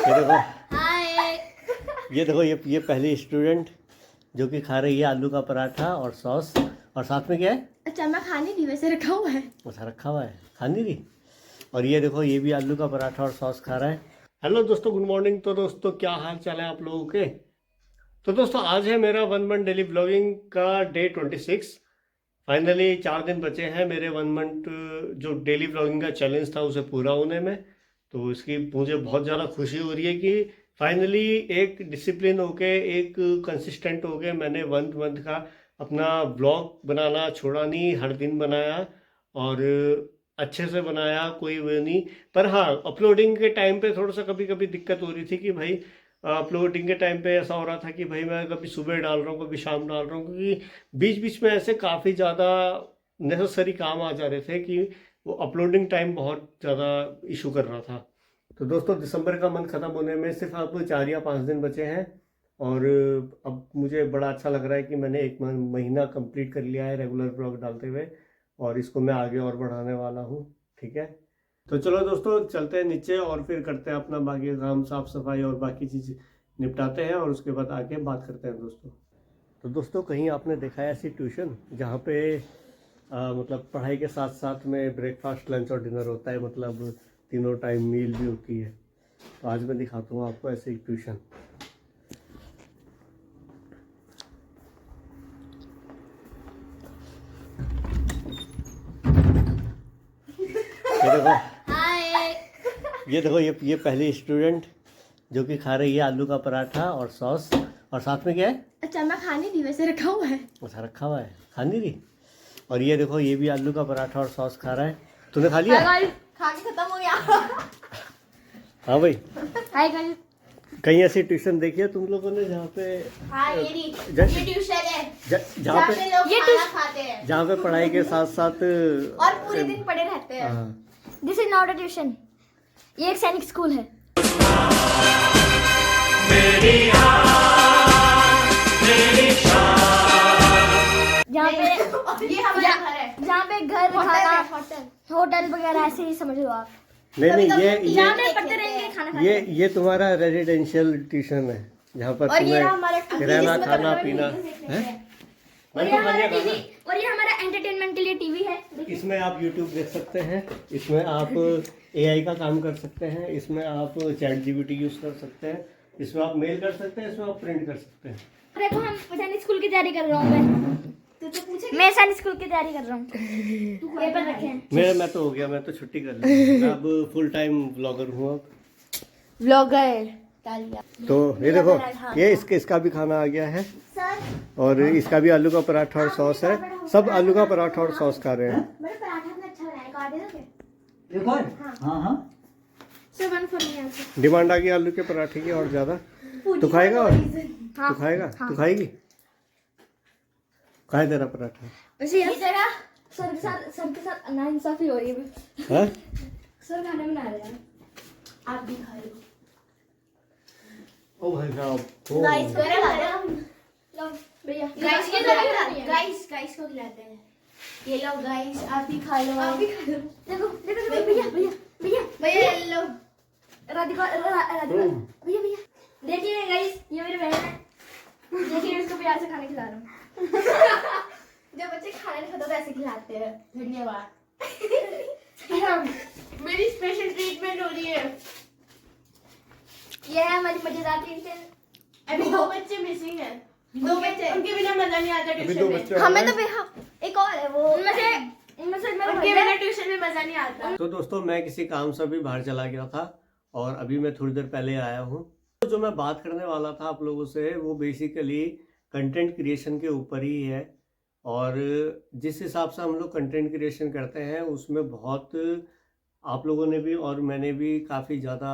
ये देखो हाय। ये देखो ये पहली स्टूडेंट जो कि खा रही है आलू का पराठा और सॉस, और साथ में क्या है? अच्छा मैं खाने नहीं, वैसे रखा हुआ है। अच्छा रखा हुआ है, खानी थी। और ये देखो ये भी आलू का पराठा और सॉस खा रहा है। हेलो दोस्तों, गुड मॉर्निंग। तो दोस्तों क्या हाल चाल है आप लोगों के? तो दोस्तों आज है मेरा 1 मंथ डेली ब्लॉगिंग का डे 26। फाइनली 4 दिन बचे हैं मेरे 1 मंथ जो डेली ब्लॉगिंग का चैलेंज था उसे पूरा होने में। तो इसकी मुझे बहुत ज़्यादा खुशी हो रही है कि फाइनली एक डिसिप्लिन होके, एक कंसिस्टेंट होके मैंने 1 मंथ का अपना ब्लॉग बनाना छोड़ा नहीं, हर दिन बनाया और अच्छे से बनाया, कोई वो नहीं। पर हाँ, अपलोडिंग के टाइम पे थोड़ा सा कभी कभी दिक्कत हो रही थी कि भाई अपलोडिंग के टाइम पे ऐसा हो रहा था कि भाई मैं कभी सुबह डाल रहा हूँ, कभी शाम डाल रहा हूँ, क्योंकि बीच बीच में ऐसे काफ़ी ज़्यादा नेसेसरी काम आ जा रहे थे कि वो अपलोडिंग टाइम बहुत ज़्यादा इशू कर रहा था। तो दोस्तों दिसंबर का मंथ ख़त्म होने में सिर्फ अब 4 या 5 दिन बचे हैं और अब मुझे बड़ा अच्छा लग रहा है कि मैंने एक महीना कंप्लीट कर लिया है रेगुलर ब्लॉग डालते हुए, और इसको मैं आगे और बढ़ाने वाला हूँ। ठीक है, तो चलो दोस्तों चलते हैं नीचे और फिर करते हैं अपना बाकी काम, साफ सफाई और बाकी चीज़ निपटाते हैं और उसके बाद आके बात करते हैं दोस्तों। तो दोस्तों कहीं आपने देखा है ऐसी ट्यूशन जहाँ पे मतलब पढ़ाई के साथ साथ में ब्रेकफास्ट, लंच और डिनर होता है, मतलब तीनों टाइम मील भी होती है। तो आज मैं दिखाता हूँ आपको ऐसी ट्यूशन। ये देखो हाय। ये देखो ये पहली स्टूडेंट जो कि खा रही है आलू का पराठा और सॉस, और साथ में क्या है? अच्छा मैं खाने नहीं, वैसे रखा हुआ है। अच्छा रखा हुआ है, खानी थी। और ये देखो ये भी आलू का पराठा और सॉस खा रहा है। तूने खा लिया? खा के खत्म हो गया। हाँ भाई, हाय गाइस। कहीं ऐसी ट्यूशन देखी है तुम लोगों ने जहाँ पे हाँ ये ट्यूशन है जहाँ पे लोग खाना खाते हैं जहाँ पे पढ़ाई के साथ साथ और पूरे दिन पड़े रहते हैं। हाँ, this is not a tuition, ये एक सैनिक स्कूल है। जहाँ पे घर खाना होटल वगैरह ऐसे ही समझ लो आप। नहीं जहाँ पे पढ़ते रहेंगे खाना खाते हैं। ये तुम्हारा रेजिडेंशियल ट्यूशन है जहाँ पर और ये तुम्हें हमारा रहना खाना पीना है। और ये हमारा टीवी, और ये हमारा एंटरटेनमेंट के लिए टीवी है। इसमें आप YouTube देख सकते हैं, इसमें आप AI का काम कर सकते हैं, इसमें आप ChatGPT यूज कर सकते हैं, इसमें आप मेल कर सकते हैं, इसमें आप प्रिंट कर सकते हैं। देखो हम सैनिक स्कूल की तैयारी कर रहा हूँ मैं सैनिक स्कूल की तैयारी कर रहा हूँ। पेपर रखे हैं मैं तो हो गया, मैं तो छुट्टी कर ली, मैं अब फुल टाइम ब्लॉगर हूँ अब। व्लॉगर। तो ये देखो ये इसका भी खाना आ गया है, और इसका भी आलू का पराठा और सॉस है। सब आलू का पराठा और सॉस खा रहे हैं। देखो हाँ हाँ डिमांड आ गई आलू के पराठे की और ज्यादा। तू खाएगा? और तू खाएगा? तू खाएगी? खाए तेरा पराठा। वैसे सर के साथ नाइंसाफी हो रही है। हाँ? सर खाना बना रहे हैं, आप भी खा लो। ओ भाई साहब, ओ। गाइस को खिलाते हैं। ये लो गाइस, आप भी खा लो। आप भी खा लो। देखो देखो भैया भैया भैया भैया ये लो। राधिका भैया भैया देखिए गाइस, ये मेरे बहन है। देखिए मैं इसको प्यार से खाना खिला रहा हूँ। जब बच्चे खाना नहीं खाते तो ऐसे खिलाते हैं। धन्यवाद। मेरी स्पेशल ट्रीटमेंट हो रही है। ये है हमारी मजेदार ट्यूशन। अभी 2 बच्चे मिसिंग हैं। 2 बच्चे, उनके बिना मजा नहीं आता ट्यूशन में। हमें तो एक और है वो, उनमें से उनके बिना ट्यूशन में मजा नहीं आता। तो दोस्तों मैं किसी काम से भी बाहर चला गया था और अभी मैं थोड़ी देर पहले आया हूँ। तो जो मैं बात करने वाला था आप लोगों से वो बेसिकली कंटेंट क्रिएशन के ऊपर ही है। और जिस हिसाब से हम लोग कंटेंट क्रिएशन करते हैं उसमें बहुत आप लोगों ने भी और मैंने भी काफ़ी ज़्यादा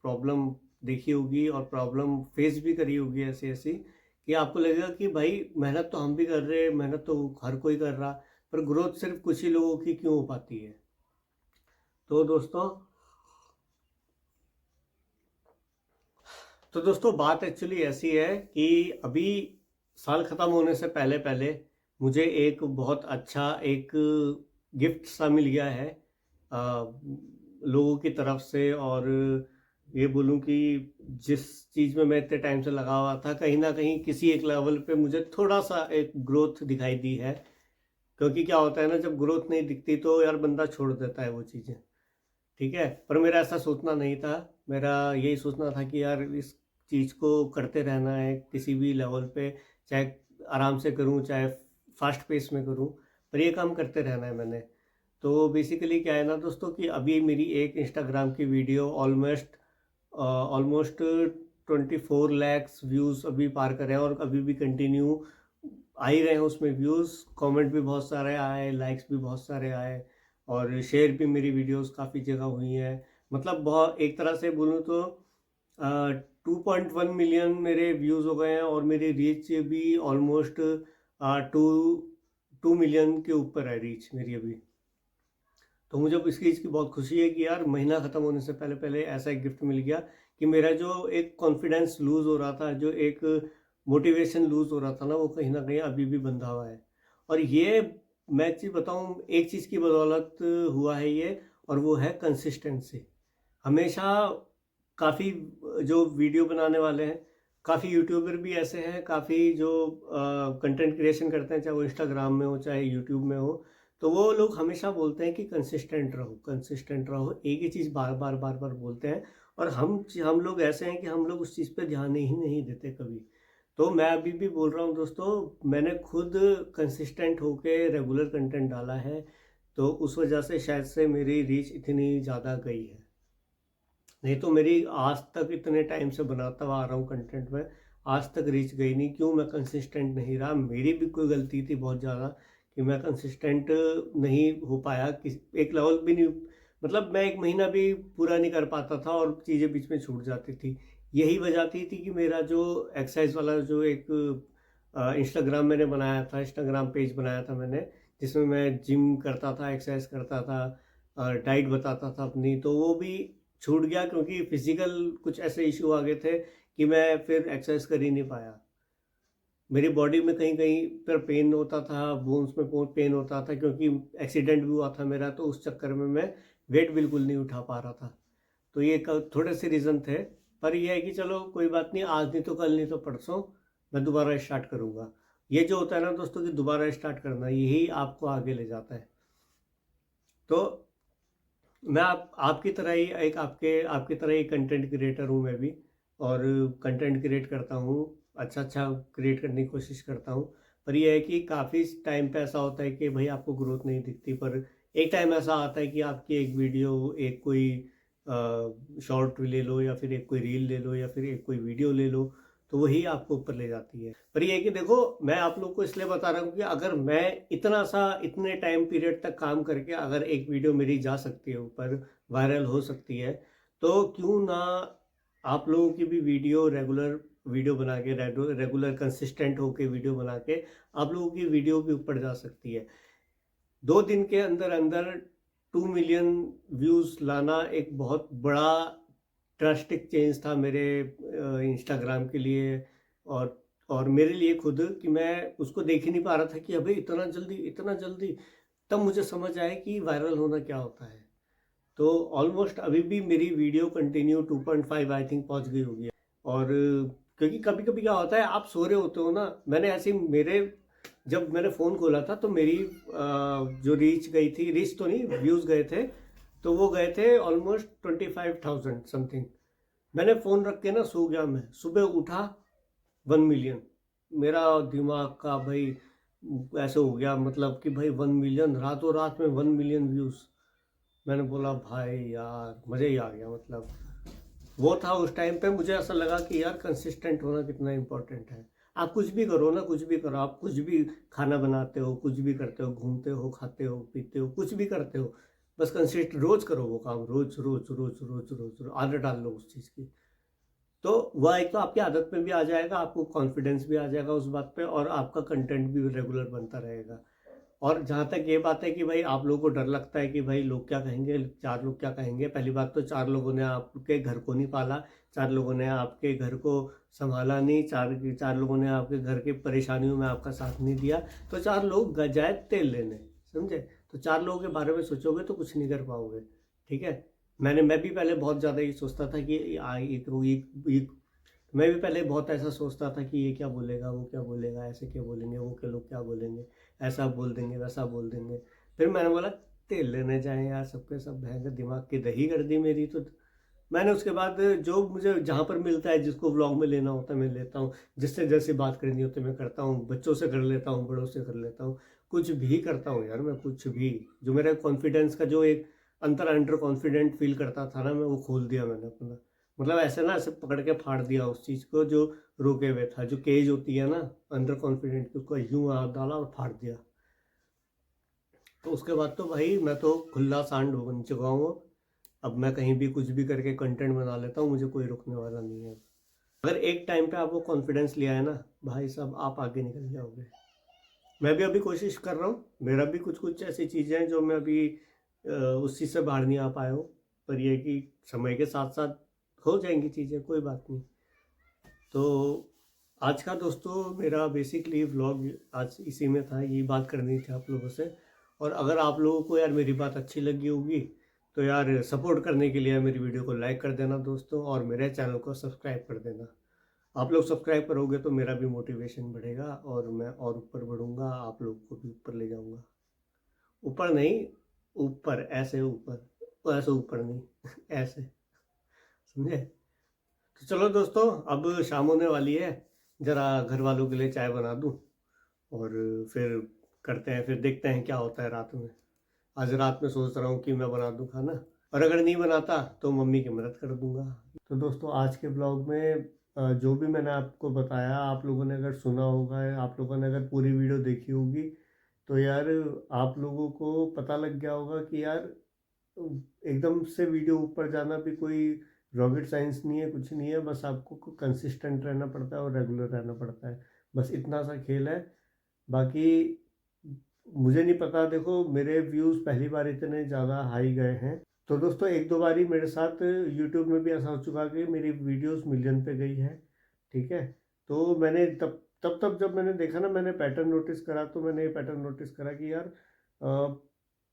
प्रॉब्लम देखी होगी और प्रॉब्लम फेस भी करी होगी ऐसी ऐसी कि आपको लगेगा कि भाई मेहनत तो हम भी कर रहे हैं, मेहनत तो हर कोई कर रहा, पर ग्रोथ सिर्फ कुछ ही लोगों की क्यों हो पाती है। तो दोस्तों बात एक्चुअली ऐसी है कि अभी साल ख़त्म होने से पहले पहले मुझे एक बहुत अच्छा एक गिफ्ट सा मिल गया है लोगों की तरफ से। और ये बोलूं कि जिस चीज़ में मैं इतने टाइम से लगा हुआ था, कहीं ना कहीं किसी एक लेवल पे मुझे थोड़ा सा एक ग्रोथ दिखाई दी है। क्योंकि क्या होता है ना, जब ग्रोथ नहीं दिखती तो यार बंदा छोड़ देता है वो चीज़ें, ठीक है। पर मेरा ऐसा सोचना नहीं था, मेरा यही सोचना था कि यार इस चीज़ को करते रहना है किसी भी लेवल पे, चाहे आराम से करूं चाहे फास्ट पेस में करूं, पर ये काम करते रहना है मैंने। तो बेसिकली क्या है ना दोस्तों, कि अभी मेरी एक इंस्टाग्राम की वीडियो ऑलमोस्ट 24 लैक्स व्यूज़ अभी पार कर रहे हैं, और अभी भी कंटिन्यू आ ही रहे हैं उसमें व्यूज़। कमेंट भी बहुत सारे आए, लाइक्स भी बहुत सारे आए, और शेयर भी मेरी वीडियोस काफ़ी जगह हुई हैं। मतलब बहुत, एक तरह से बोलूँ तो 2.1 मिलियन मेरे व्यूज़ हो गए हैं, और मेरी रीच भी ऑलमोस्ट 2 मिलियन के ऊपर है रीच मेरी अभी। तो मुझे अब इस चीज़ की बहुत खुशी है कि यार महीना ख़त्म होने से पहले पहले ऐसा एक गिफ्ट मिल गया कि मेरा जो एक कॉन्फिडेंस लूज़ हो रहा था, जो एक मोटिवेशन लूज़ हो रहा था ना, वो कहीं ना कहीं अभी भी बंधा हुआ है। और ये मैं एक चीज़ बताऊँ, एक चीज़ की बदौलत हुआ है ये, और वो है कंसिस्टेंसी। हमेशा काफ़ी जो वीडियो बनाने वाले हैं, काफ़ी यूट्यूबर भी ऐसे हैं, काफ़ी जो कंटेंट क्रिएशन करते हैं, चाहे वो इंस्टाग्राम में हो चाहे यूट्यूब में हो, तो वो लोग हमेशा बोलते हैं कि कंसिस्टेंट रहो, कंसिस्टेंट रहो, एक ही चीज़ बार बार बार बार बोलते हैं। और हम लोग ऐसे हैं कि हम लोग उस चीज़ पे ध्यान ही नहीं देते कभी। तो मैं अभी भी बोल रहा हूँ दोस्तों, मैंने खुद कंसिस्टेंट होके रेगुलर कंटेंट डाला है, तो उस वजह से शायद से मेरी रीच इतनी ज़्यादा गई है। नहीं तो मेरी आज तक इतने टाइम से बनाता हुआ आ रहा हूँ कंटेंट में, आज तक रीच गई नहीं। क्यों? मैं कंसिस्टेंट नहीं रहा। मेरी भी कोई गलती थी बहुत ज़्यादा कि मैं कंसिस्टेंट नहीं हो पाया, किस एक लेवल भी नहीं, मतलब मैं एक महीना भी पूरा नहीं कर पाता था और चीज़ें बीच में छूट जाती थी। यही वजह थी कि मेरा जो एक्सरसाइज वाला जो एक इंस्टाग्राम मैंने बनाया था, इंस्टाग्राम पेज बनाया था मैंने, जिसमें मैं जिम करता था, एक्सरसाइज करता था, डाइट बताता था अपनी, तो वो भी छूट गया क्योंकि फिजिकल कुछ ऐसे इशू आ गए थे कि मैं फिर एक्सरसाइज कर ही नहीं पाया। मेरी बॉडी में कहीं कहीं पर पेन होता था, बोन्स में पेन होता था, क्योंकि एक्सीडेंट भी हुआ था मेरा, तो उस चक्कर में मैं वेट बिल्कुल नहीं उठा पा रहा था। तो ये थोड़े से रीज़न थे। पर यह है कि चलो कोई बात नहीं, आज नहीं तो कल नहीं तो परसों मैं दोबारा स्टार्ट करूँगा। ये जो होता है ना दोस्तों कि दोबारा स्टार्ट करना, यही आपको आगे ले जाता है। तो मैं आपकी तरह ही आपकी तरह ही कंटेंट क्रिएटर हूँ मैं भी, और कंटेंट क्रिएट करता हूँ, अच्छा क्रिएट करने की कोशिश करता हूँ। पर यह है कि काफ़ी टाइम पे ऐसा होता है कि भाई आपको ग्रोथ नहीं दिखती, पर एक टाइम ऐसा आता है कि आपकी एक वीडियो, एक कोई शॉर्ट ले लो, या फिर एक कोई रील ले लो, या फिर एक कोई वीडियो ले लो, तो वही आपको ऊपर ले जाती है। पर ये है कि देखो, मैं आप लोग को इसलिए बता रहा हूँ कि अगर मैं इतने टाइम पीरियड तक काम करके अगर एक वीडियो मेरी जा सकती है ऊपर, वायरल हो सकती है, तो क्यों ना आप लोगों की भी वीडियो रेगुलर वीडियो बना के, रेगुलर कंसिस्टेंट होके वीडियो बना के आप लोगों की वीडियो भी ऊपर जा सकती है। 2 दिन के अंदर अंदर 2 मिलियन व्यूज़ लाना एक बहुत बड़ा ड्रास्टिक चेंज था मेरे इंस्टाग्राम के लिए, और मेरे लिए खुद, कि मैं उसको देख ही नहीं पा रहा था कि अबे इतना जल्दी इतना जल्दी। तब मुझे समझ आया कि वायरल होना क्या होता है। तो ऑलमोस्ट अभी भी मेरी वीडियो कंटिन्यू 2.5 आई थिंक पहुंच गई होगी। और क्योंकि कभी कभी क्या होता है, आप सो रहे होते हो ना, मैंने ऐसे जब मैंने फ़ोन खोला था तो मेरी जो रीच गई थी, रीच तो नहीं, व्यूज़ गए थे, तो वो गए थे ऑलमोस्ट 25,000 समथिंग। मैंने फ़ोन रख के ना सो गया, मैं सुबह उठा 1 मिलियन। मेरा दिमाग का भाई ऐसे हो गया, मतलब कि भाई 1 मिलियन, रातों रात में 1 मिलियन व्यूज़। मैंने बोला भाई यार मज़े ही आ गया। मतलब वो था उस टाइम पे, मुझे ऐसा लगा कि यार कंसिस्टेंट होना कितना इम्पोर्टेंट है। आप कुछ भी करो ना, कुछ भी करो, आप कुछ भी खाना बनाते हो, कुछ भी करते हो, घूमते हो, खाते हो, पीते हो, कुछ भी करते हो, बस कंसिस्ट रोज़ करो वो काम, रोज़ रोज़ रोज़ रोज़ रोज़ आदत डाल लो उस चीज़ की। तो वह एक तो आपकी आदत में भी आ जाएगा, आपको कॉन्फिडेंस भी आ जाएगा उस बात पे, और आपका कंटेंट भी रेगुलर बनता रहेगा। और जहाँ तक ये बात है कि भाई आप लोगों को डर लगता है कि भाई लोग क्या कहेंगे, 4 लोग क्या कहेंगे। पहली बात तो 4 लोगों ने आपके घर को नहीं पाला, 4 लोगों ने आपके घर को संभाला नहीं, 4 लोगों ने आपके घर की परेशानियों में आपका साथ नहीं दिया, तो 4 लोग जाए तेल लेने, समझे। तो 4 लोगों के बारे में सोचोगे तो कुछ नहीं कर पाओगे, ठीक है। मैं भी पहले बहुत ज़्यादा ये सोचता था कि मैं भी पहले बहुत ऐसा सोचता था कि ये क्या बोलेगा, वो क्या बोलेगा, ऐसे क्या बोलेंगे, वो के लोग क्या बोलेंगे, ऐसा बोल देंगे, वैसा बोल देंगे। फिर मैंने बोला तेल लेने जाएं यार, सबके सब भयंकर दिमाग की दही कर दी मेरी। तो मैंने उसके बाद जो मुझे जहाँ पर मिलता है, जिसको व्लॉग में लेना होता है मैं लेता हूँ, जिससे जैसे बात करनी होती है मैं करता हूँ, बच्चों से कर लेता हूँ, बड़ों से कर लेता हूँ, कुछ भी करता हूँ यार मैं, कुछ भी। जो मेरा कॉन्फिडेंस का जो एक अंडर कॉन्फिडेंट फील करता था ना मैं, वो खोल दिया मैंने अपना। मतलब ऐसे ना, ऐसे पकड़ के फाड़ दिया उस चीज़ को जो रोके हुए था, जो केज होती है ना अंडर कॉन्फिडेंट की, उसको यूं हाथ डाला और फाड़ दिया। तो उसके बाद तो भाई मैं तो खुला सांड बन चुका हूँ। अब मैं कहीं भी कुछ भी करके कंटेंट बना लेता हूँ, मुझे कोई रोकने वाला नहीं है। अगर एक टाइम पे आपको कॉन्फिडेंस लिया है ना भाई साहब, आप आगे निकल जाओगे। मैं भी अभी कोशिश कर रहा हूँ, मेरा भी कुछ कुछ ऐसी चीज़ें हैं जो मैं अभी उस चीज़ से बाहर नहीं आ पाया हूँ। पर ये कि समय के साथ साथ हो जाएंगी चीज़ें, कोई बात नहीं। तो आज का दोस्तों मेरा बेसिकली व्लॉग आज इसी में था, यही बात करनी थी आप लोगों से। और अगर आप लोगों को यार मेरी बात अच्छी लगी होगी तो यार सपोर्ट करने के लिए मेरी वीडियो को लाइक कर देना दोस्तों, और मेरे चैनल को सब्सक्राइब कर देना। आप लोग सब्सक्राइब करोगे तो मेरा भी मोटिवेशन बढ़ेगा और मैं और ऊपर बढ़ूंगा, आप लोग को भी ऊपर ले जाऊंगा। ऊपर नहीं, ऊपर, ऐसे ऊपर, ऐसे ऊपर नहीं ऐसे, समझे? तो चलो दोस्तों, अब शाम होने वाली है, ज़रा घर वालों के लिए चाय बना दूं और फिर करते हैं, फिर देखते हैं क्या होता है रात में। आज रात में सोच रहा हूँ कि मैं बना दूं खाना, और अगर नहीं बनाता तो मम्मी की मदद कर दूंगा। तो दोस्तों आज के ब्लॉग में जो भी मैंने आपको बताया, आप लोगों ने अगर सुना होगा, आप लोगों ने अगर पूरी वीडियो देखी होगी, तो यार आप लोगों को पता लग गया होगा कि यार एकदम से वीडियो ऊपर जाना भी कोई रॉकेट साइंस नहीं है, कुछ नहीं है। बस आपको कंसिस्टेंट रहना पड़ता है और रेगुलर रहना पड़ता है, बस इतना सा खेल है। बाकी मुझे नहीं पता, देखो मेरे व्यूज़ पहली बार इतने ज़्यादा हाई गए हैं। तो दोस्तों एक दो बारी मेरे साथ यूट्यूब में भी ऐसा हो चुका कि मेरी वीडियोस मिलियन पे गई है, ठीक है। तो मैंने तब जब मैंने देखा ना, मैंने पैटर्न नोटिस करा, तो मैंने ये पैटर्न नोटिस करा कि यार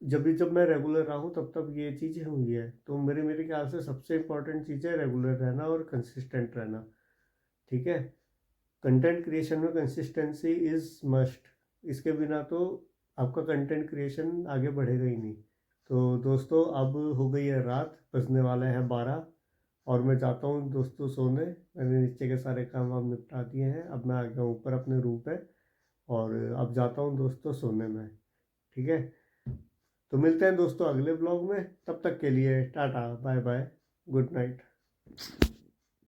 जब मैं रेगुलर रहा हूँ तब ये चीज़ें हुई है। तो मेरे ख्याल से सबसे इम्पोर्टेंट चीज़ है रेगुलर रहना और कंसिस्टेंट रहना, ठीक है। कंटेंट क्रिएशन में कंसिस्टेंसी इज़ मस्ट, इसके बिना तो आपका कंटेंट क्रिएशन आगे बढ़ेगा ही नहीं। तो दोस्तों अब हो गई है रात, बजने वाले हैं 12, और मैं जाता हूँ दोस्तों सोने। मैंने नीचे के सारे काम वाम निपटा दिए हैं, अब मैं आ गया हूँ ऊपर अपने रूम पे, और अब जाता हूँ दोस्तों सोने में, ठीक है। तो मिलते हैं दोस्तों अगले ब्लॉग में, तब तक के लिए tata bye bye, good night.